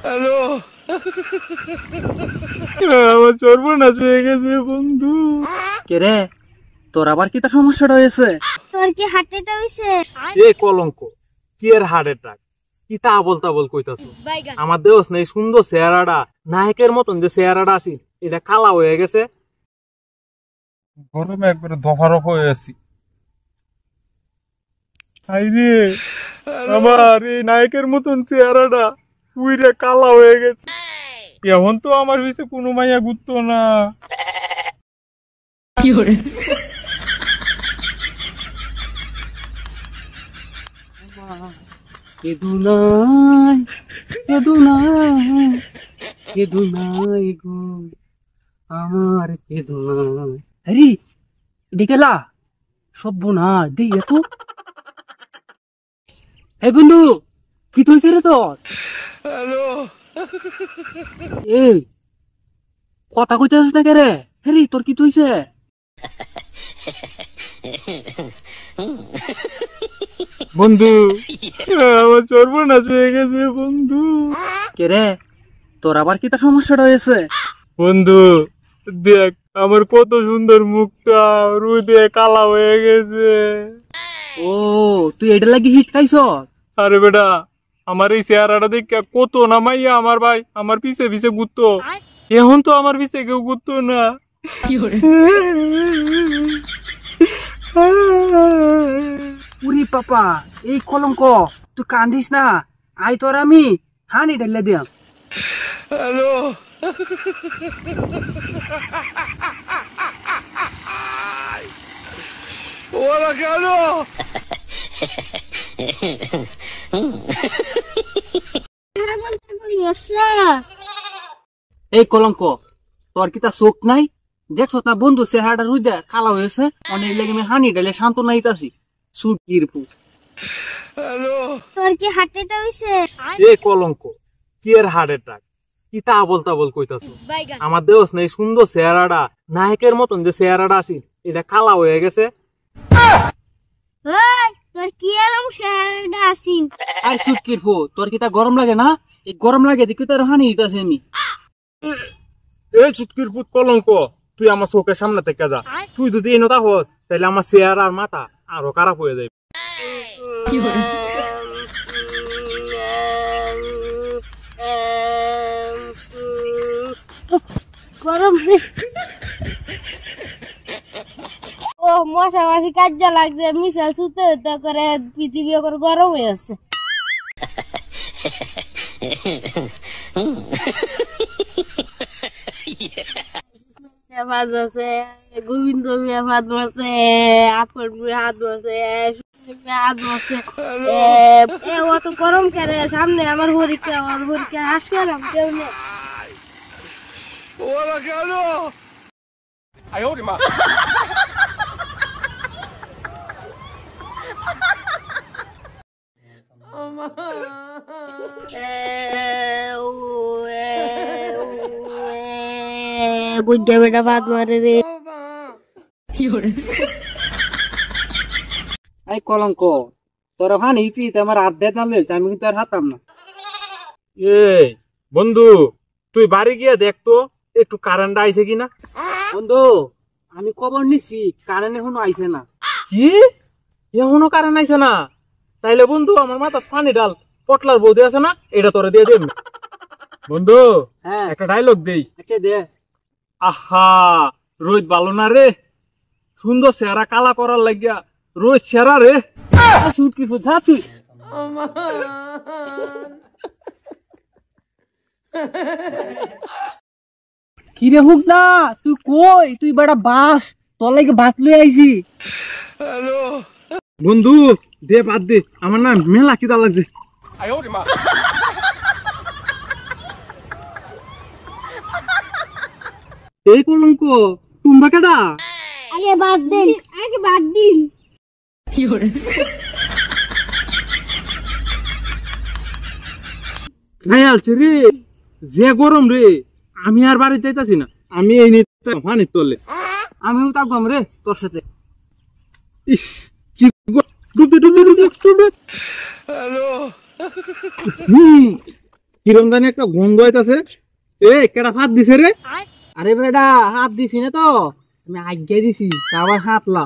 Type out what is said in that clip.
Hello, আমার সর্বনাশ হয়ে গেছে বন্ধু। কে রে, তোর আবার কি তার সমস্যাটা হয়েছে? তোর কি হার্ট অ্যাটাক হইছে? এ কলঙ্ক, কি এর হার্ট অ্যাটাক? কি তা বলতা বল কইতাছো? আমার দেহস নেই সুন্দর চেহারাটা, নায়কের মতন যে চেহারাটা আছে এটা কালা হয়ে গেছে। গরমে একবারে দফারফ হয়ে আছি। আইরে আমার এই নায়কের মতন চেহারাটা উইরে কালা হয়ে গেছে। এখন তো আমার পিছে কোনো মাইয়া ঘুরতো না। কি করে কেদুনাই কেদুনাই কেদুনাই গো আমার কেদুনাই। আরে ডিকেলা সব না দেই এত। এই বন্ধু, কি হইছে রে তোর? হ্যালো, এই কথা কইতেছিস না কে রে? হ্যাঁ তোর কি হইছে? বন্ধু আমার সর্বনাশ হয়ে গেছে বন্ধু। কে রে, তোর আবার কি তার সমস্যাটা হয়েছে? বন্ধু দেখ আমার কত সুন্দর মুখটা রোদে কালা হয়ে গেছে। ও তুই এটা লাগি হিট খাইছ? আরে বেটা, আমার এই চেহারাটা দেখে কত নামাইয়া আমার ভাই আমার পিছে পিছে ঘুরতো, এখন তো আমার পিছে কেউ ঘুরতো না। উরি পাপা, এই কলঙ্ক, তুই কান্দিস না, আই তোর আমি হানি ঢেলে দিয়াম। হ্যালো, ওরা কেন? এই কলঙ্ক, তোর কি তার চোখ নাই? দেখছ না বন্ধু চেহারাটা রুইদা কালা হয়েছে, অনেক লেগে আমি হানি ঢেলে সান্ত্বনা দিতাছি। সুটকির পু। হ্যালো, তোর কি হার্ট অ্যাটাক হইছে? এ কলঙ্ক, কি এর হার্ট অ্যাটাক? কি তা বলতা বল কইতাছো? আমার দেহস নেই সুন্দর চেহারাটা, নায়কের মতন যে চেহারাটা আছে এটা কালা হয়ে গেছে। ওই তোর কি এরকম চেহারাটা আছিস? আর সুটকির পু, তোর কি তা গরম লাগে না? এই গরম লাগে দেখি তোর হানি দিতাছি আমি। এই চুটকির পুত কলঙ্ক, তুই আমার চোখের সামনে থেকে যা। তুই যদি এই নতা হত তাহলে আমার চেহারা আর মাথা আরো খারাপ হয়ে যাবে। গরম ও মশা মাছি কাজা লাগছে, মিশাল সুতে হতে করে পৃথিবী এখন গরম হয়ে আছে। ভাত বসে, গোবিন্দ মিয়া ভাত বসে, আপন মিয়া হাত বসে, হাত বসে। অত গরম কেন? সামনে আমার পরীক্ষা, আমার পরীক্ষা হাস গেলাম কেউ নেই। ওরা কেন? বুঝা বেটা ভাত মারে রে। এই কলঙ্ক, তোর হানি তুই আমার হাত দেয় না লইছ, আমি কিন্তু আর হাতাম না। এই বন্ধু, তুই বাড়ি গিয়ে দেখতো একটু কারেন্ট আইছে কিনা। বন্ধু আমি খবর নিছি, কারেন্ট এখনো আইছে না। কি এখনো কারেন্ট আইছে না? তাইলে বন্ধু আমার মাথা পানি ডাল, পটলার বৌদি আছে না, এটা তোরে দিয়ে দেব। বন্ধু হ্যাঁ একটা ডায়লগ দেই। একে দে। আহা রোদ ভালো না রে, সুন্দর চেহারা কালা করার লাগিয়া রোদ চেহারা রে। সুটকি পু যা তুই। কিরে হুক না, তুই কই? তুই বেটা বাস, তোর লাগে ভাত লই আইছি। বন্ধু দে বাদ দে, আমার না মেলা খিদা লাগছে। এই কলঙ্ক, তোমরা কেডা? আগে বাদ দিন, আগে বাদ দিন। খাই আলছে রে, যে গরম রে, আমি আর বাড়ি যাইতাছি না, আমি এই পানির তলে। আমিও থাকবাম রে তোর সাথে। ইস কি ডুবতে ডুবতে ডুবতে ডুবতে। হ্যালো, কিরম জানি একটা গন্ধ হইতাছে। এ কেডা হাত দিছে রে? আরে বেটা হাত দিছি না তো, আমি আজ্ঞা দিছি, তা আবার হাতলা।